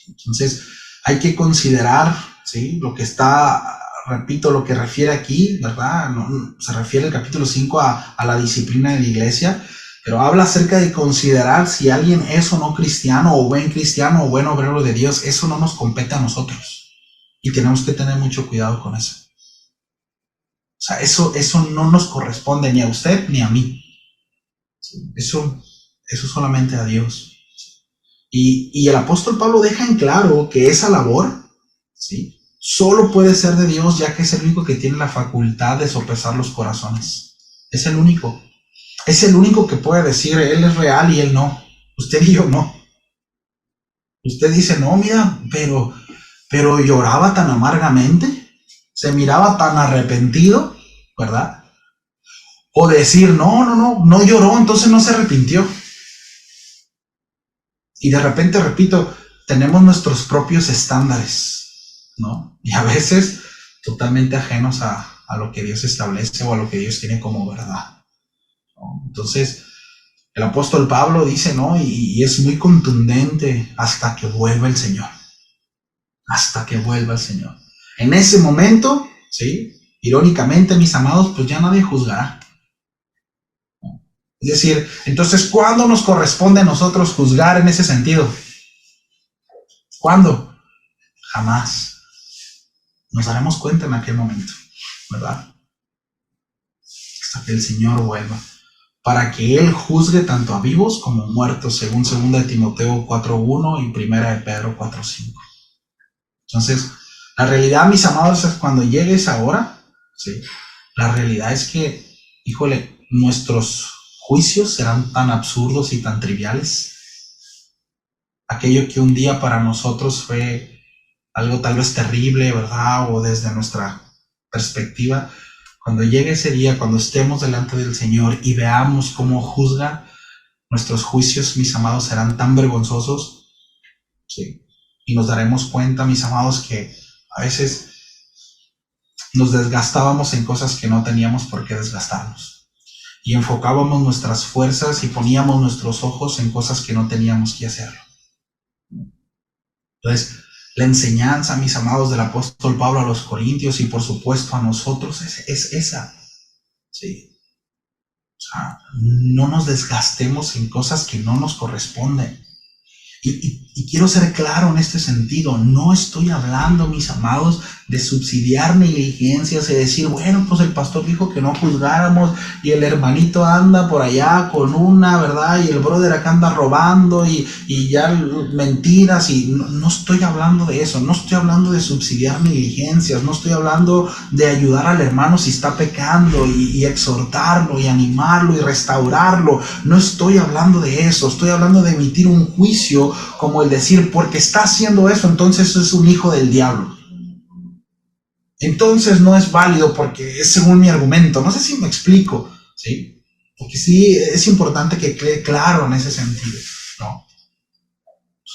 Entonces, hay que considerar, ¿sí? Lo que está, repito, lo que refiere aquí, ¿verdad? No, se refiere el capítulo 5 a la disciplina de la iglesia, pero habla acerca de considerar si alguien es o no cristiano, o buen cristiano, o buen obrero de Dios. Eso no nos compete a nosotros. Y tenemos que tener mucho cuidado con eso. O sea, eso no nos corresponde ni a usted ni a mí. Eso solamente a Dios. Y el apóstol Pablo deja en claro que esa labor, ¿sí?, solo puede ser de Dios, ya que es el único que tiene la facultad de sopesar los corazones. Es el único. Es el único que puede decir, Él es real y Él no. Usted y yo no. Usted dice, no, mira, pero lloraba tan amargamente, se miraba tan arrepentido, ¿verdad? O decir, no lloró, entonces no se arrepintió. Y de repente, repito, tenemos nuestros propios estándares, ¿no? Y a veces totalmente ajenos a lo que Dios establece o a lo que Dios tiene como verdad, ¿no? Entonces, el apóstol Pablo dice, ¿no? Y es muy contundente, hasta que vuelva el Señor. Hasta que vuelva el Señor. En ese momento, ¿sí?, irónicamente, mis amados, pues ya nadie juzgará. Es decir, entonces, ¿cuándo nos corresponde a nosotros juzgar en ese sentido? ¿Cuándo? Jamás. Nos daremos cuenta en aquel momento, ¿verdad? Hasta que el Señor vuelva, para que Él juzgue tanto a vivos como muertos, según 2 Timoteo 4:1 y 1 Pedro 4:5. Entonces, la realidad, mis amados, es cuando llegue esa hora, ¿sí?, la realidad es que, híjole, nuestros juicios serán tan absurdos y tan triviales. Aquello que un día para nosotros fue algo tal vez terrible, ¿verdad? O desde nuestra perspectiva, cuando llegue ese día, cuando estemos delante del Señor y veamos cómo juzga, nuestros juicios, mis amados, serán tan vergonzosos, ¿sí? Y nos daremos cuenta, mis amados, que a veces nos desgastábamos en cosas que no teníamos por qué desgastarnos. Y enfocábamos nuestras fuerzas y poníamos nuestros ojos en cosas que no teníamos que hacerlo. Entonces, la enseñanza, mis amados, del apóstol Pablo a los Corintios y por supuesto a nosotros es esa, ¿sí? O sea, no nos desgastemos en cosas que no nos corresponden. Y quiero ser claro en este sentido, no estoy hablando, mis amados, de subsidiar negligencias y decir, bueno, pues el pastor dijo que no juzgáramos y el hermanito anda por allá con una, ¿verdad? Y el brother acá anda robando y ya mentiras, y no estoy hablando de eso, no estoy hablando de subsidiar negligencias, no estoy hablando de ayudar al hermano si está pecando y exhortarlo y animarlo y restaurarlo, no estoy hablando de eso, estoy hablando de emitir un juicio como el decir, porque está haciendo eso, entonces es un hijo del diablo. Entonces no es válido porque es según mi argumento. No sé si me explico, ¿sí? Porque sí es importante que quede claro en ese sentido, ¿no? O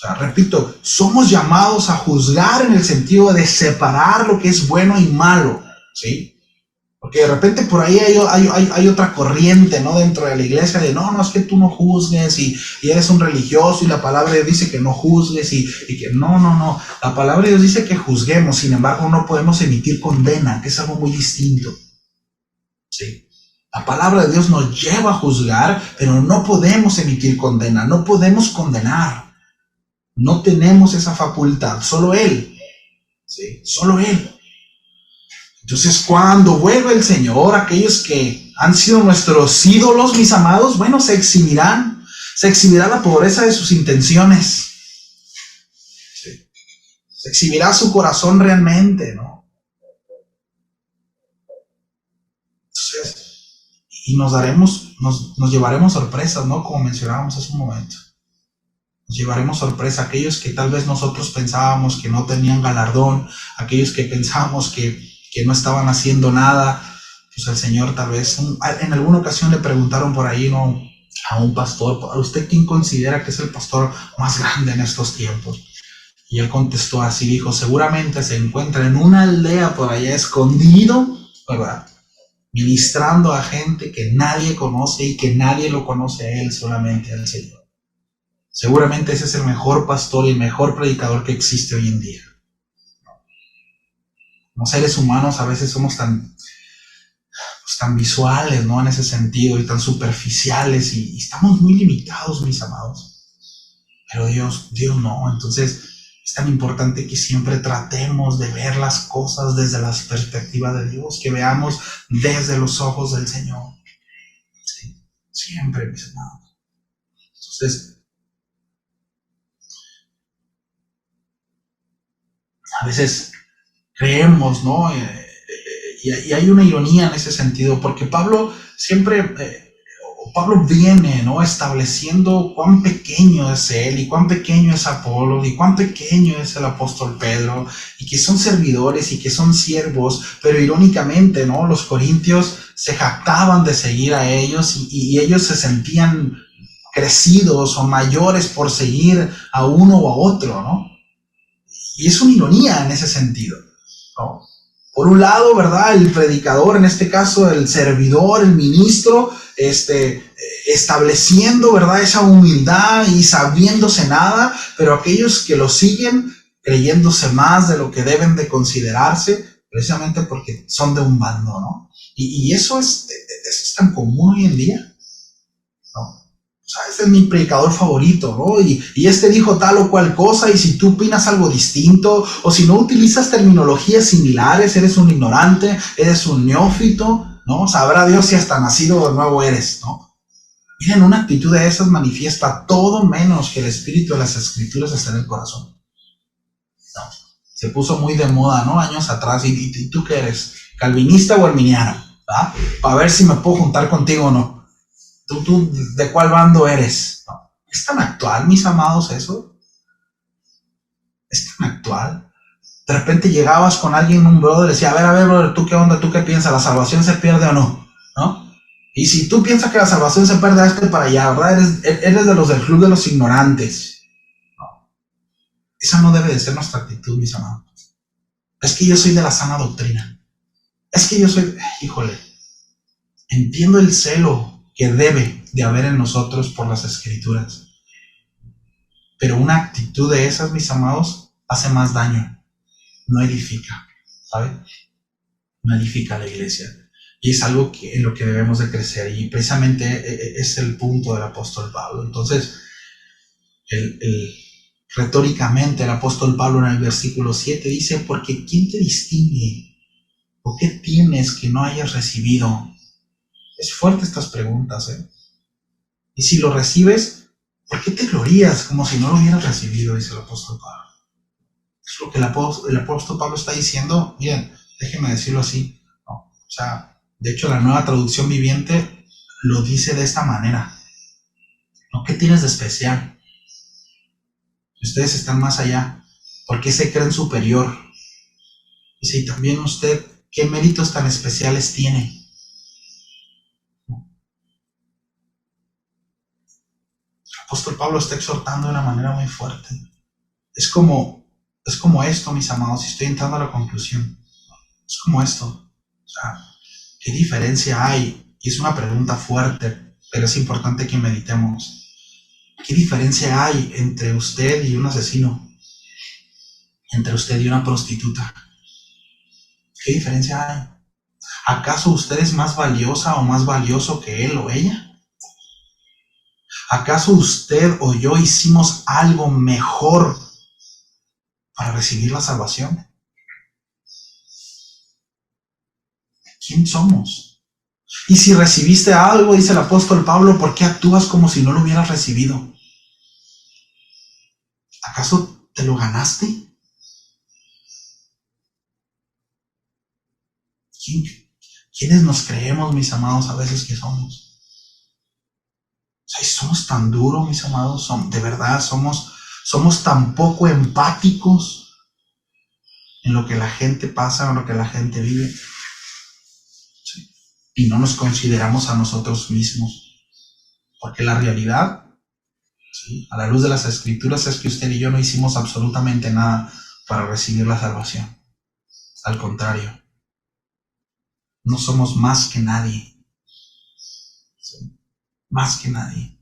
sea, repito, somos llamados a juzgar en el sentido de separar lo que es bueno y malo, ¿sí? Porque de repente por ahí hay otra corriente, ¿no?, dentro de la iglesia de no, es que tú no juzgues y eres un religioso y la palabra de Dios dice que no juzgues y que no. La palabra de Dios dice que juzguemos, sin embargo no podemos emitir condena, que es algo muy distinto, ¿sí? La palabra de Dios nos lleva a juzgar, pero no podemos emitir condena, no podemos condenar. No tenemos esa facultad, solo Él, ¿sí? Solo Él. Entonces, cuando vuelva el Señor, aquellos que han sido nuestros ídolos, mis amados, bueno, se exhibirá la pobreza de sus intenciones. Se exhibirá su corazón realmente, ¿no? Entonces, y nos llevaremos sorpresas, ¿no? Como mencionábamos hace un momento. Nos llevaremos sorpresa. Aquellos que tal vez nosotros pensábamos que no tenían galardón, aquellos que pensábamos que no estaban haciendo nada, pues el Señor tal vez, en alguna ocasión le preguntaron por ahí, ¿no?, a un pastor: ¿a usted quién considera que es el pastor más grande en estos tiempos? Y él contestó así, dijo: seguramente se encuentra en una aldea por allá escondido, ¿verdad?, ministrando a gente que nadie conoce y que nadie lo conoce a él, solamente al Señor. Seguramente ese es el mejor pastor y el mejor predicador que existe hoy en día. Como seres humanos a veces somos tan visuales, ¿no?, en ese sentido, y tan superficiales, y estamos muy limitados, mis amados. Pero Dios no. Entonces es tan importante que siempre tratemos de ver las cosas desde la perspectiva de Dios, que veamos desde los ojos del Señor. Sí, siempre, mis amados. Entonces, a veces creemos, ¿no? Y hay una ironía en ese sentido, porque Pablo viene, ¿no?, estableciendo cuán pequeño es él, y cuán pequeño es Apolo, y cuán pequeño es el apóstol Pedro, y que son servidores y que son siervos, pero irónicamente, ¿no?, los corintios se jactaban de seguir a ellos, y ellos se sentían crecidos o mayores por seguir a uno o a otro, ¿no? Y es una ironía en ese sentido, ¿no? Por un lado, ¿verdad?, el predicador, en este caso el servidor, el ministro, estableciendo, ¿verdad?, esa humildad y sabiéndose nada, pero aquellos que lo siguen creyéndose más de lo que deben de considerarse, precisamente porque son de un bando, ¿no? Y eso es tan común hoy en día, ¿no? O sea, este es mi predicador favorito, ¿no? Y este dijo tal o cual cosa, y si tú opinas algo distinto, o si no utilizas terminologías similares, eres un ignorante, eres un neófito, ¿no? Sabrá Dios si hasta nacido de nuevo eres, ¿no? Miren, una actitud de esas manifiesta todo menos que el espíritu de las Escrituras está en el corazón. No. Se puso muy de moda, ¿no?, años atrás. ¿Y tú qué eres? ¿Calvinista o arminiano? ¿Va? Para ver si me puedo juntar contigo o no. ¿Tú de cuál bando eres? No. ¿Es tan actual, mis amados, eso? ¿Es tan actual? De repente llegabas con alguien, un brother, decía: a ver, brother, ¿tú qué onda? ¿Tú qué piensas? ¿La salvación se pierde o no? ¿No? Y si tú piensas que la salvación se pierde, hazte para allá, ¿verdad? Eres de los del club de los ignorantes. No. Esa no debe de ser nuestra actitud, mis amados. Es que yo soy de la sana doctrina. Es que yo soy... Híjole, entiendo el celo que debe de haber en nosotros por las Escrituras, pero una actitud de esas, mis amados, hace más daño, no edifica, ¿sabe? No edifica a la iglesia, y es algo en lo que debemos de crecer, y precisamente es el punto del apóstol Pablo. Entonces, retóricamente el apóstol Pablo en el versículo 7 dice: porque ¿quién te distingue? ¿O qué tienes que no hayas recibido? Es fuerte estas preguntas, ¿eh? Y si lo recibes, ¿por qué te glorías como si no lo hubieras recibido?, dice el apóstol Pablo. Es lo que el apóstol Pablo está diciendo. Miren, déjenme decirlo así, ¿no? O sea, de hecho la Nueva Traducción Viviente lo dice de esta manera, ¿no? ¿Qué tienes de especial? Ustedes están más allá. ¿Por qué se creen superior? Dice: y también usted, ¿qué méritos tan especiales tiene? El apóstol Pablo está exhortando de una manera muy fuerte. Es como esto, mis amados, y estoy entrando a la conclusión. Es como esto. O sea, ¿qué diferencia hay? Y es una pregunta fuerte, pero es importante que meditemos. ¿Qué diferencia hay entre usted y un asesino? Entre usted y una prostituta. ¿Qué diferencia hay? ¿Acaso usted es más valiosa o más valioso que él o ella? ¿Acaso usted o yo hicimos algo mejor para recibir la salvación? ¿Quién somos? Y si recibiste algo, dice el apóstol Pablo, ¿por qué actúas como si no lo hubieras recibido? ¿Acaso te lo ganaste? ¿Quiénes nos creemos, mis amados, a veces que somos? O sea, somos tan duros, mis amados, de verdad, somos tan poco empáticos en lo que la gente pasa, en lo que la gente vive. ¿Sí? Y no nos consideramos a nosotros mismos. Porque la realidad, ¿sí?, a la luz de las Escrituras, es que usted y yo no hicimos absolutamente nada para recibir la salvación. Al contrario, no somos más que nadie. ¿Sí? Más que nadie.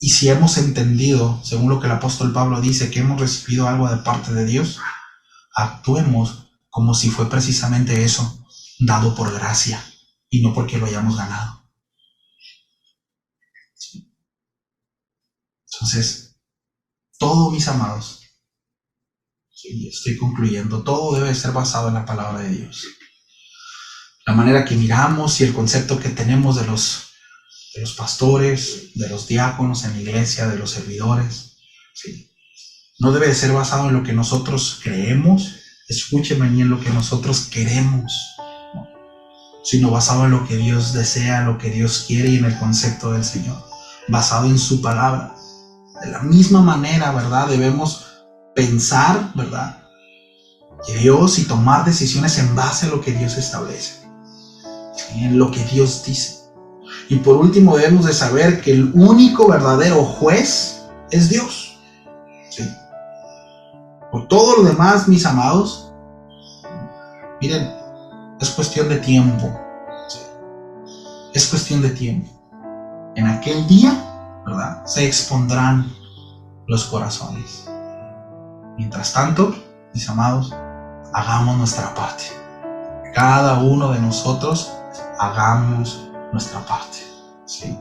Y si hemos entendido, según lo que el apóstol Pablo dice, que hemos recibido algo de parte de Dios, actuemos como si fue precisamente eso, dado por gracia, y no porque lo hayamos ganado. ¿Sí? Entonces, todo, mis amados, sí, estoy concluyendo, todo debe ser basado en la palabra de Dios. La manera que miramos y el concepto que tenemos de los pastores, de los diáconos en la iglesia, de los servidores, ¿sí?, no debe de ser basado en lo que nosotros creemos, escúcheme, ni en lo que nosotros queremos, ¿no?, sino basado en lo que Dios desea, lo que Dios quiere y en el concepto del Señor, basado en su palabra. De la misma manera, ¿verdad?, debemos pensar, ¿verdad?, que Dios, y tomar decisiones en base a lo que Dios establece, ¿sí?, en lo que Dios dice. Y por último, debemos de saber que el único verdadero juez es Dios. ¿Sí? Por todo lo demás, mis amados, miren, es cuestión de tiempo. ¿Sí? Es cuestión de tiempo. En aquel día, ¿verdad?, se expondrán los corazones. Mientras tanto, mis amados, hagamos nuestra parte. Cada uno de nosotros hagamos nuestra parte, ¿sí?,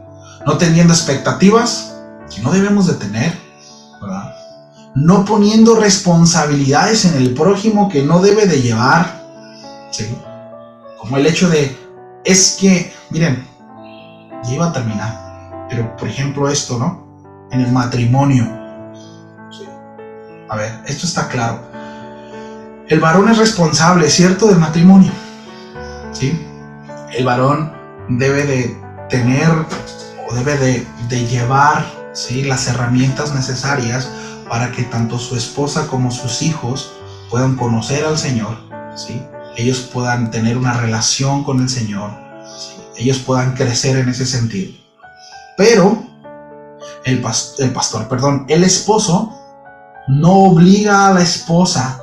no teniendo expectativas que no debemos de tener, ¿verdad?, no poniendo responsabilidades en el prójimo que no debe de llevar, ¿sí?, como el hecho de, es que, miren, ya iba a terminar, pero por ejemplo esto, ¿no?, en el matrimonio, ¿sí?, a ver, esto está claro, el varón es responsable, ¿cierto?, del matrimonio, ¿sí?, el varón debe de tener o debe de llevar, ¿sí?, las herramientas necesarias para que tanto su esposa como sus hijos puedan conocer al Señor, ¿sí?, ellos puedan tener una relación con el Señor, ¿sí?, ellos puedan crecer en ese sentido. Pero el esposo no obliga a la esposa,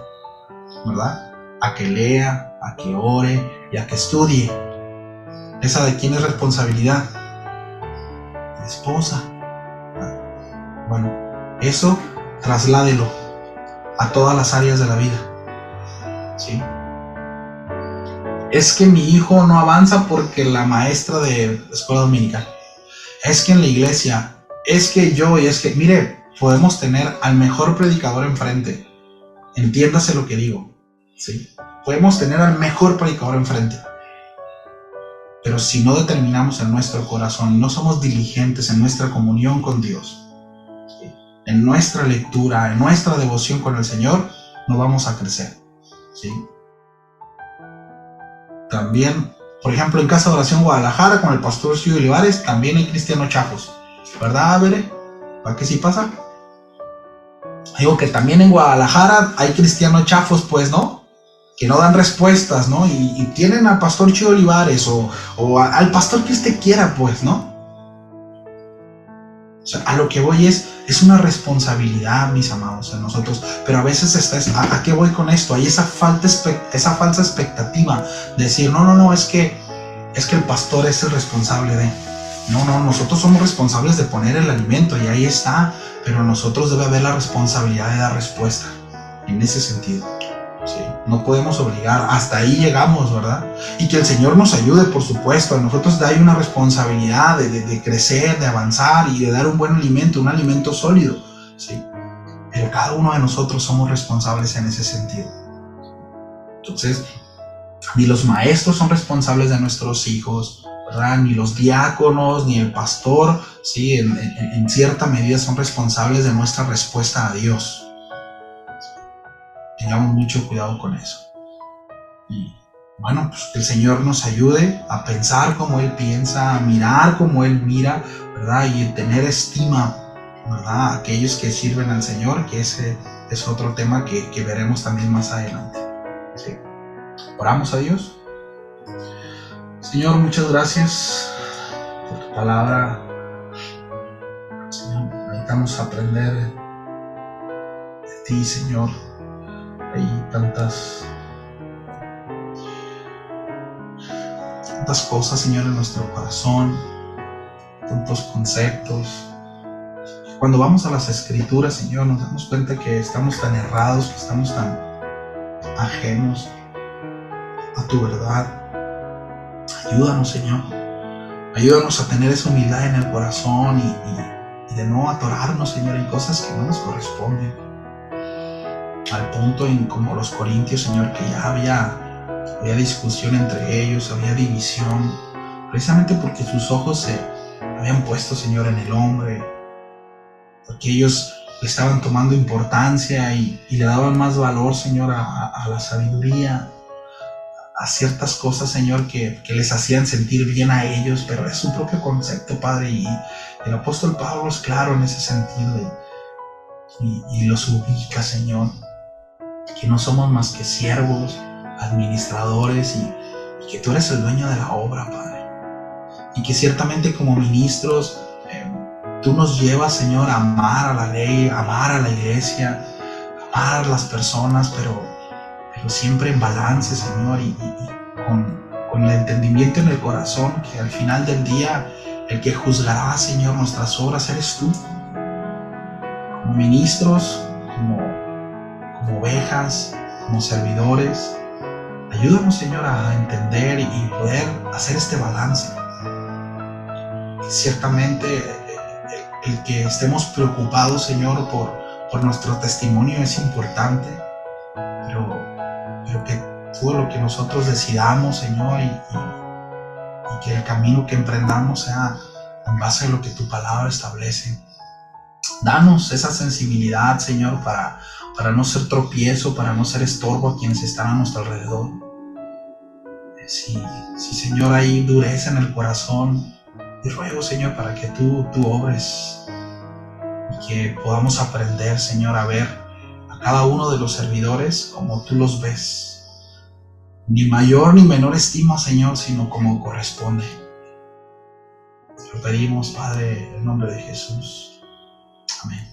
¿verdad?, a que lea, a que ore y a que estudie. ¿Esa de quién es responsabilidad? La esposa. Bueno, eso trasládelo a todas las áreas de la vida, ¿sí? Es que mi hijo no avanza porque la maestra de escuela dominical, es que en la iglesia, es que mire, podemos tener al mejor predicador enfrente, entiéndase lo que digo, ¿sí? Podemos tener al mejor predicador enfrente, pero si no determinamos en nuestro corazón, no somos diligentes en nuestra comunión con Dios, ¿sí?, en nuestra lectura, en nuestra devoción con el Señor, no vamos a crecer, ¿sí? También, por ejemplo, en Casa de Oración Guadalajara, con el pastor Ciudad Olivares, también hay cristianos chafos, ¿verdad, Bere? ¿Para qué sí pasa? Digo que también en Guadalajara hay cristianos chafos, pues, ¿no?, que no dan respuestas, ¿no? Y tienen al pastor Chido Olivares o al pastor que usted quiera, pues, ¿no? O sea, a lo que voy es una responsabilidad, mis amados, en nosotros. Pero a veces ¿a qué voy con esto? Hay esa falsa expectativa de decir, no, es que el pastor es el responsable de... No, nosotros somos responsables de poner el alimento y ahí está, pero nosotros debe haber la responsabilidad de dar respuesta en ese sentido. Sí, no podemos obligar, hasta ahí llegamos, ¿verdad? Y que el Señor nos ayude, por supuesto. A nosotros hay una responsabilidad de crecer, de avanzar y de dar un buen alimento, un alimento sólido, ¿sí? Pero cada uno de nosotros somos responsables en ese sentido. Entonces, ni los maestros son responsables de nuestros hijos, ¿verdad?, ni los diáconos, ni el pastor, ¿sí?, en cierta medida son responsables de nuestra respuesta a Dios. Tengamos mucho cuidado con eso. Y bueno, pues que el Señor nos ayude a pensar como Él piensa, a mirar como Él mira, ¿verdad? Y tener estima, ¿verdad? A aquellos que sirven al Señor, que ese es otro tema que veremos también más adelante. ¿Sí? Oramos a Dios. Señor, muchas gracias por tu palabra. Señor, necesitamos aprender de ti, Señor. Hay tantas cosas, Señor, en nuestro corazón, tantos conceptos. Cuando vamos a las Escrituras, Señor, nos damos cuenta que estamos tan errados, que estamos tan ajenos a tu verdad. Ayúdanos, Señor. Ayúdanos a tener esa humildad en el corazón y de no atorarnos, Señor, en cosas que no nos corresponden. Al punto en como los corintios, Señor, que ya había discusión entre ellos, había división, precisamente porque sus ojos se habían puesto, Señor, en el hombre, porque ellos le estaban tomando importancia y le daban más valor, Señor, a la sabiduría, a ciertas cosas, Señor, que les hacían sentir bien a ellos, pero es su propio concepto, Padre, y el apóstol Pablo es claro en ese sentido y los ubica, Señor, que no somos más que siervos, administradores y que tú eres el dueño de la obra, Padre, y que ciertamente como ministros tú nos llevas, Señor, a amar a la ley, a amar a la iglesia, a amar a las personas, pero siempre en balance, Señor, y con el entendimiento en el corazón que al final del día el que juzgará, Señor, nuestras obras eres tú. Como ministros, como ovejas, como servidores, ayúdanos, Señor, a entender y poder hacer este balance. Ciertamente el que estemos preocupados, Señor, por nuestro testimonio es importante, pero que todo lo que nosotros decidamos, Señor, y que el camino que emprendamos sea en base a lo que tu palabra establece. Danos esa sensibilidad, Señor, para no ser tropiezo, para no ser estorbo a quienes están a nuestro alrededor. Si Señor, hay dureza en el corazón, te ruego, Señor, para que tú obres y que podamos aprender, Señor, a ver a cada uno de los servidores como tú los ves. Ni mayor ni menor estima, Señor, sino como corresponde. Te lo pedimos, Padre, en el nombre de Jesús. Amén.